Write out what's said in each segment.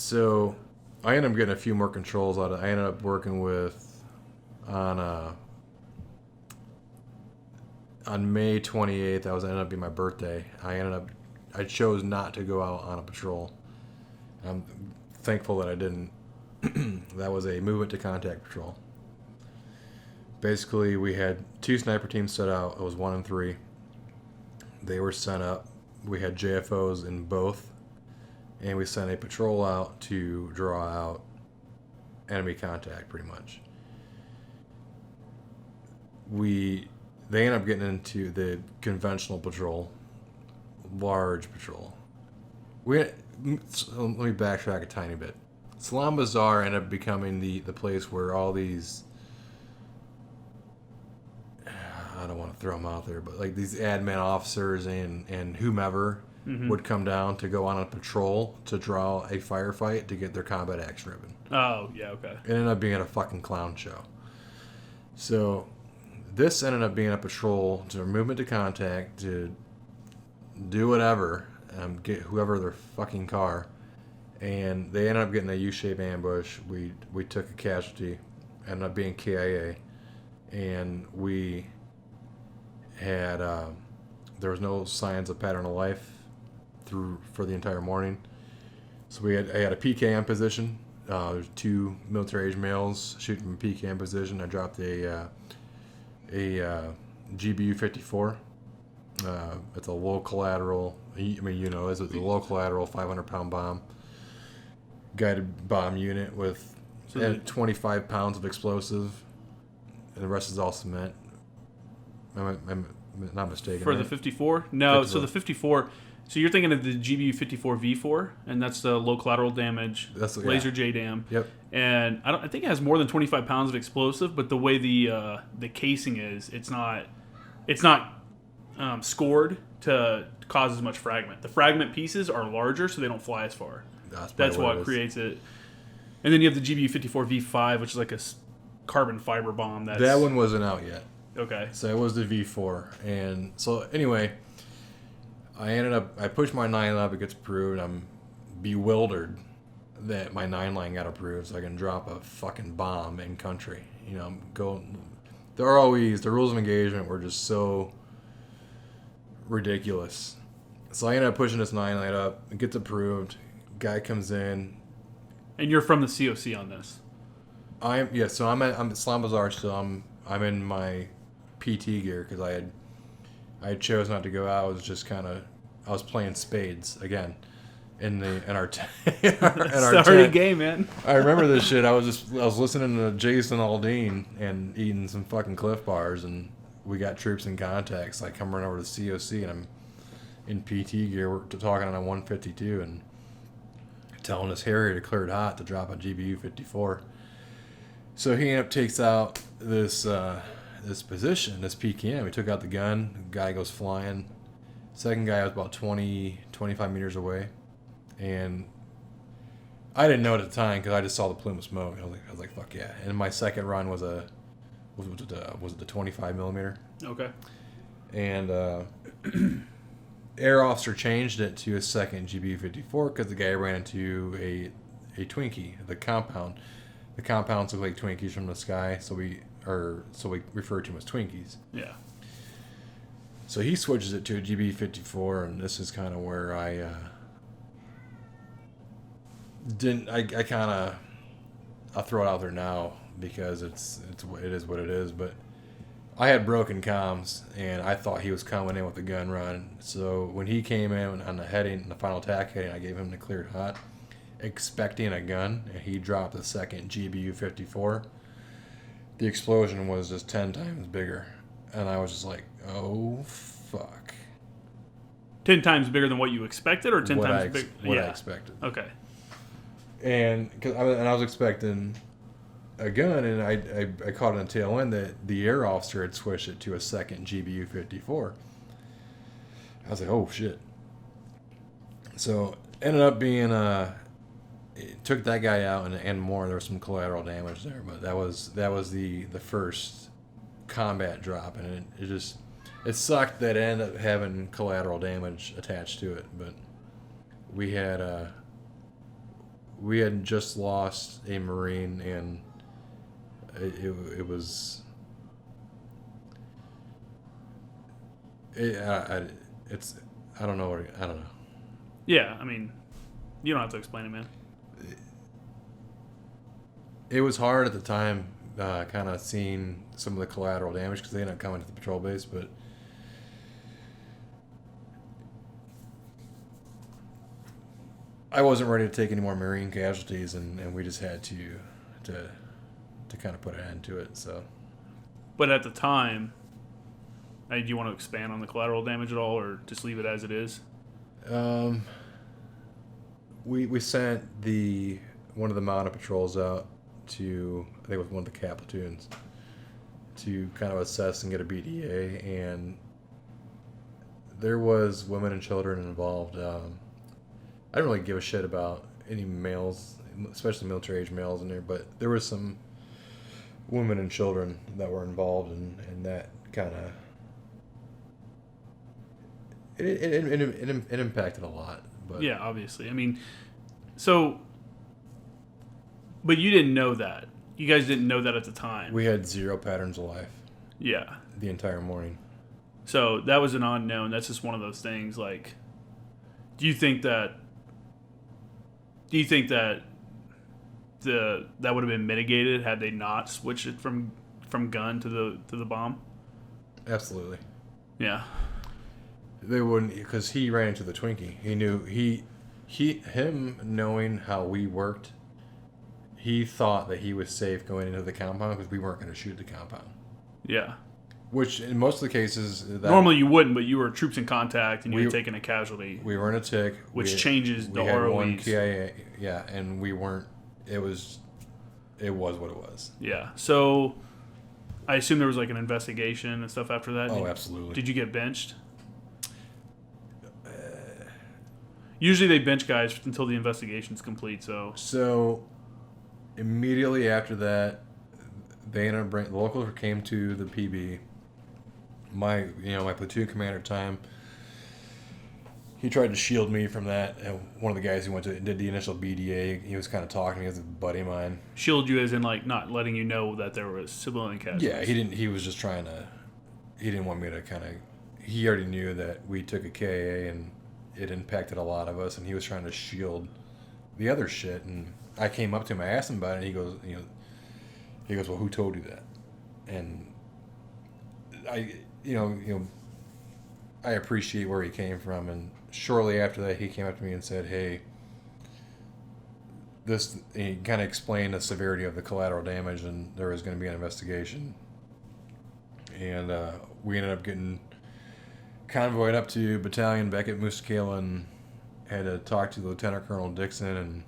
So I ended up getting a few more controls out of it. I ended up working with on May 28th. That was ended up being my birthday. I chose not to go out on a patrol. I'm thankful that I didn't. That was a movement to contact patrol. Basically, we had 2 sniper teams set out. It was 1 and 3. They were sent up. We had JFOs in both, and we sent a patrol out to draw out enemy contact, pretty much. They ended up getting into the conventional patrol, large patrol. Let me backtrack a tiny bit. Salam Bazaar ended up becoming the place where all these, I don't want to throw them out there, but like these admin officers and whomever would come down to go on a patrol to draw a firefight to get their combat axe ribbon. Oh, yeah, okay. It ended up being a fucking clown show. So this ended up being a patrol to movement to contact, to do whatever, get whoever their fucking car. And they ended up getting a U-shaped ambush. We took a casualty, ended up being KIA. And we had, there was no signs of pattern of life for the entire morning. So I had a PKM position. There's 2 military-age males shooting from a PKM position. I dropped a GBU-54. It's a low collateral. It's a low collateral 500-pound bomb, guided bomb unit with 25 pounds of explosive, and the rest is all cement. I'm not mistaken. For right? the 54? No, 54. So the 54. So you're thinking of the GBU-54 V4, and that's the low collateral damage, laser JDAM. Yep. And I think it has more than 25 pounds of explosive, but the way the casing is, it's not scored to cause as much fragment. The fragment pieces are larger, so they don't fly as far. That's what creates it. And then you have the GBU-54 V5, which is like a carbon fiber bomb. That one wasn't out yet. Okay. So it was the V4. And so anyway, I pushed my 9 up, it gets approved. I'm bewildered that my 9 line got approved so I can drop a fucking bomb in country. The ROEs, the rules of engagement were just so ridiculous. So I ended up pushing this 9 line up, it gets approved, guy comes in. And you're from the COC on this? I'm at Slam Bazaar, so I'm in my PT gear because I chose not to go out. I was just I was playing spades again in our tent. Game, man. I remember this shit. I was listening to Jason Aldean and eating some fucking Cliff Bars, and we got troops in contact. So I come running over to the COC, and I'm in PT gear. We're talking on a 152 and telling this Harrier to clear it hot to drop a GBU-54. So he takes out this position, this PKM. He took out the gun. The guy goes flying. Second guy was about 25 meters away. And I didn't know it at the time because I just saw the plume of smoke. I was like, fuck yeah. And my second run was it the 25 millimeter? Okay. And air officer changed it to a second GBU-54 because the guy ran into a Twinkie, the compound. The compounds look like Twinkies from the sky, so we refer to them as Twinkies. Yeah. So he switches it to a GB-54, and this is kind of where I'll throw it out there now because it is what it is. But I had broken comms, and I thought he was coming in with a gun run. So when he came in on the final attack heading, I gave him the cleared hot, expecting a gun, and he dropped the second GBU-54. The explosion was just 10 times bigger, and I was just like, oh fuck. 10 times bigger than what you expected, or 10 times bigger? What I expected. Okay. And I was expecting a gun, and I caught on the tail end that the air officer had switched it to a second GBU-54. I was like, oh shit. So ended up being it took that guy out and more. There was some collateral damage there, but that was the first combat drop, and it sucked that it ended up having collateral damage attached to it. But we had we had just lost a Marine, and it was. It's I don't know I don't know. Yeah, I mean, you don't have to explain it, man. It was hard at the time, kind of seeing some of the collateral damage because they ended up coming to the patrol base, but I wasn't ready to take any more Marine casualties, and we just had to kind of put an end to it. So, but at the time, do you want to expand on the collateral damage at all, or just leave it as it is? We sent one of the mounted patrols out to, I think it was one of the cap platoons, to kind of assess and get a BDA, and there was women and children involved. I don't really give a shit about any males, especially military age males in there, but there was some women and children that were involved, and that kind of it impacted a lot. But yeah, obviously. I mean, so, but you didn't know that. You guys didn't know that at the time. We had zero patterns of life. Yeah. The entire morning. So that was an unknown. That's just one of those things. Like, do you think that that would have been mitigated had they not switched it from gun to the bomb? Absolutely. Yeah. They wouldn't, because he ran into the Twinkie. He knew him knowing how we worked. He thought that he was safe going into the compound because we weren't going to shoot the compound. Yeah. Which in most of the cases, normally you wouldn't, but you were troops in contact and you had taken a casualty. We were in a tick, which changes the ROEs. We had one ROEs. KIA, yeah, and we weren't. It was what it was. Yeah. So, I assume there was like an investigation and stuff after that. Oh, absolutely. Did you get benched? Usually they bench guys until the investigation's complete. So immediately after that, they ended up the locals came to the PB. My platoon commander at the time, he tried to shield me from that. And one of the guys who did the initial BDA, he was kind of talking to me as a buddy of mine. Shield you as in like not letting you know that there was civilian casualties. Yeah, he didn't. He was just trying to. He didn't want me to kind of. He already knew that we took a KA and it impacted a lot of us, and he was trying to shield the other shit. And I came up to him, I asked him about it, and he goes, well, who told you that? And I appreciate where he came from. And shortly after that, he came up to me and said, hey, he kind of explained the severity of the collateral damage, and there was going to be an investigation. And we ended up getting convoyed up to battalion back at Musa Qala and had to talk to Lieutenant Colonel Dixon and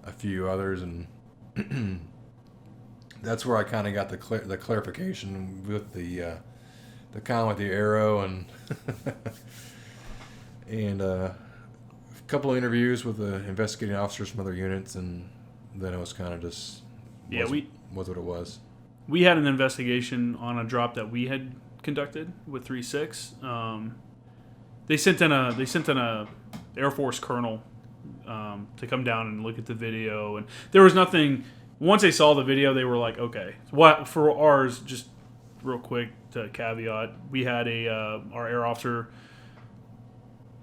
a few others, and that's where I kind of got the clarification with the con with the arrow and and a couple of interviews with the investigating officers from other units, and then it was kind of just was what it was. We had an investigation on a drop that we had conducted with 3-6. They sent in a Air Force colonel to come down and look at the video, and there was nothing. Once they saw the video, they were like, okay. What for ours? Just real quick to caveat, we had our air officer.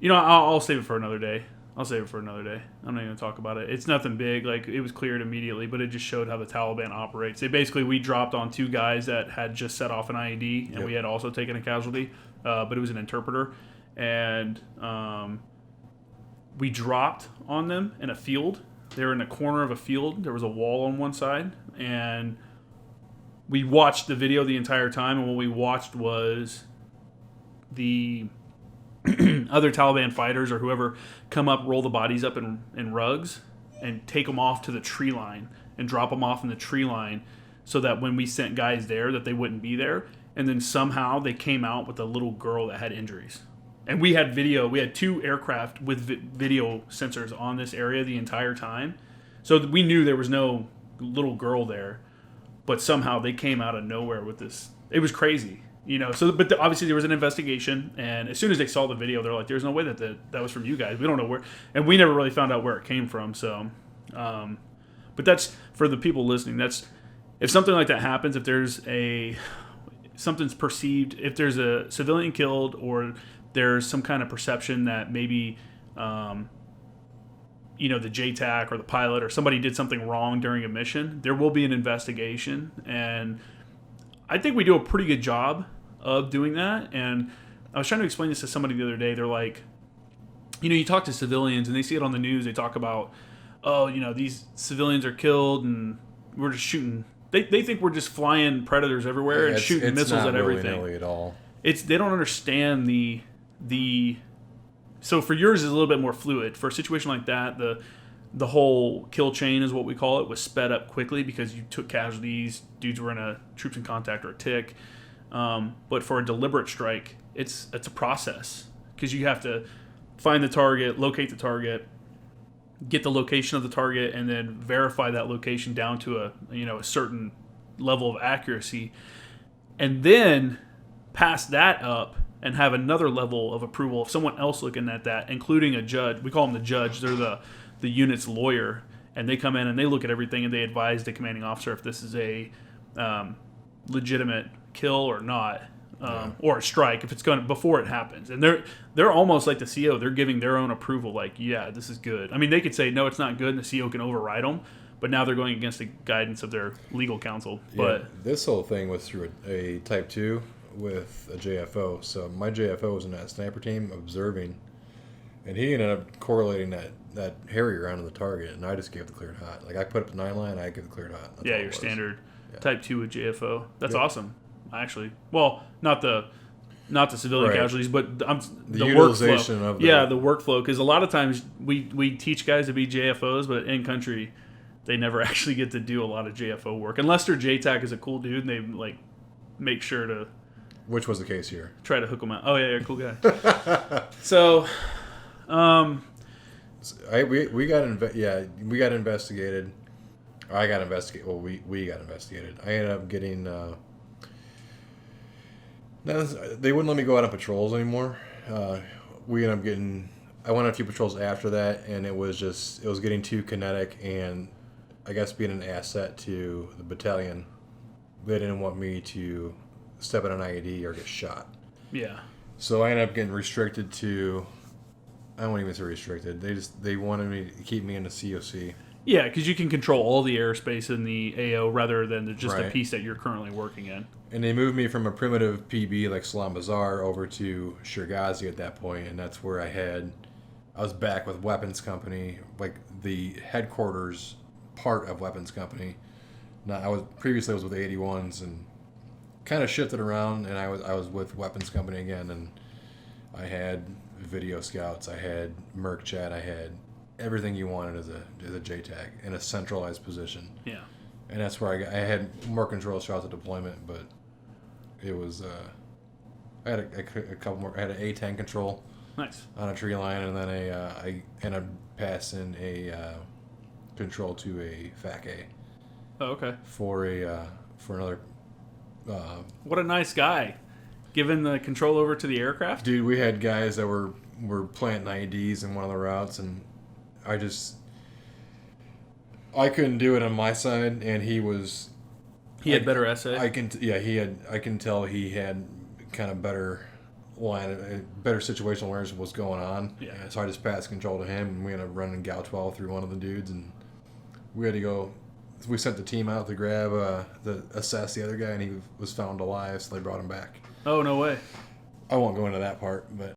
I'll save it for another day. I'm not even going to talk about it. It's nothing big. Like, it was cleared immediately, but it just showed how the Taliban operates. We dropped on 2 guys that had just set off an IED, and we had also taken a casualty, but it was an interpreter. And we dropped on them in a field. They were in a corner of a field. There was a wall on one side, and we watched the video the entire time, and what we watched was the other Taliban fighters or whoever come up, roll the bodies up in rugs, and take them off to the tree line and drop them off in the tree line so that when we sent guys there that they wouldn't be there. And then somehow they came out with a little girl that had injuries. And we had video. We had 2 aircraft with video sensors on this area the entire time. So we knew there was no little girl there. But somehow they came out of nowhere with this. It was crazy. But obviously there was an investigation, and as soon as they saw the video, they're like, "There's no way that was from you guys. We don't know where," and we never really found out where it came from. So, But that's for the people listening. That's if something like that happens. If there's something's perceived, if there's a civilian killed, or there's some kind of perception that maybe the JTAC or the pilot or somebody did something wrong during a mission, there will be an investigation. And I think we do a pretty good job of doing that. And I was trying to explain this to somebody the other day. They're like, you talk to civilians and they see it on the news. They talk about, these civilians are killed and we're just shooting. They think we're just flying predators everywhere and shooting missiles at everything. Not really at all. They don't understand the. So for yours is a little bit more fluid. For a situation like that, the whole kill chain is what we call it, was sped up quickly because you took casualties, dudes were in a troops in contact or a tick. But for a deliberate strike, it's a process because you have to find the target, locate the target, get the location of the target, and then verify that location down to a certain level of accuracy, and then pass that up and have another level of approval of someone else looking at that, including a judge. We call them the judge. They're the unit's lawyer, and they come in and they look at everything and they advise the commanding officer if this is a legitimate kill or not, or a strike if it's going before it happens. And they're almost like the CO. They're giving their own approval, like, yeah, this is good. I mean, they could say no, it's not good, and the CO can override them. But now they're going against the guidance of their legal counsel. But this whole thing was through a Type 2 with a JFO. So my JFO was in that sniper team observing, and he ended up correlating that Harrier onto the target, and I just gave the cleared hot. Like, I put up the 9 line, I give the cleared hot. That's your standard Type 2 with JFO. That's awesome, actually. Well, not the civilian casualties, but the utilization workflow. Of the workflow, because a lot of times we teach guys to be JFOs, but in country they never actually get to do a lot of JFO work unless their JTAC is a cool dude and they like make sure to. Which was the case here. Try to hook them out. Oh yeah, you're a cool guy. So, we got investigated. I got investigated. Well, we got investigated. I ended up getting. They wouldn't let me go out on patrols anymore. We ended up getting. I went on a few patrols after that, and it was getting too kinetic, and I guess being an asset to the battalion, they didn't want me to step in an IED or get shot. Yeah. So I ended up getting restricted to. I won't even say restricted. They wanted me to keep me in the COC. Yeah, because you can control all the airspace in the AO rather than just a piece that you're currently working in. And they moved me from a primitive PB like Salam Bazaar over to Shergazi at that point, and that's where I was back with Weapons Company, like the headquarters part of Weapons Company. Now I was with 81s and kind of shifted around, and I was with Weapons Company again, and I had video scouts, I had Merc Chat, I had everything you wanted as a JTAC in a centralized position. Yeah. And that's where I had more control throughout the deployment, but it was I had a couple more. I had an A10 control. Nice. On a tree line, and then I ended up passing a control to a FAC A. Oh, okay. For another. What a nice guy, giving the control over to the aircraft. Dude, we had guys that were planting IEDs in one of the routes, and I couldn't do it on my side, and he was. He had better essay. I can tell he had kind of better situational awareness of what's going on. Yeah. So I just passed control to him, and we ended up running Gal 12 through one of the dudes, and we had to go. We sent the team out to grab, assess the other guy, and he was found alive, so they brought him back. Oh, no way. I won't go into that part, but